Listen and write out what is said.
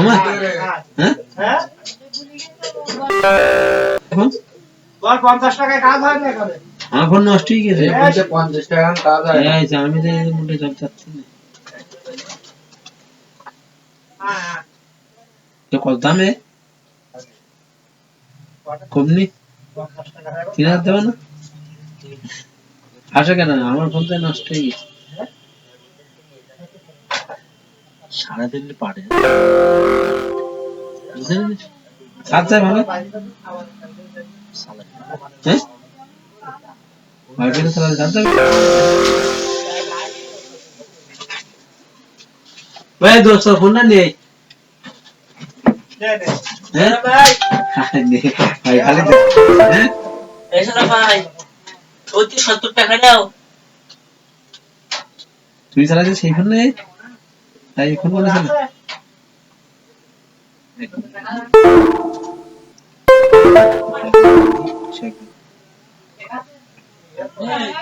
তোমার হ্যাঁ এখন তোর 50 টাকায় কাজ হয় না এখানে। আমার ফোন নষ্ট হয়ে গেছে। 50 টাকা কাজ হয় না। এই যে আমি যে মোটে জল চাচ্ছি না। তো কত দামে কমনি 3000 দেবো না আসে কেন আমার ফোন তো নষ্ট হয়ে গেছে সারাদিন পারে সাত যায় ভালো হ্যাঁ ভাইবেন তাহলে জানতে ভাই দোস্ত ফোন না নেই দে দে হ্যাঁ ভাই ভাই খালি হ্যাঁ এসো না ভাই 70 টাকা দাও তুমি চালাতে সেই ফোন নেই তাই ফোন করেছিল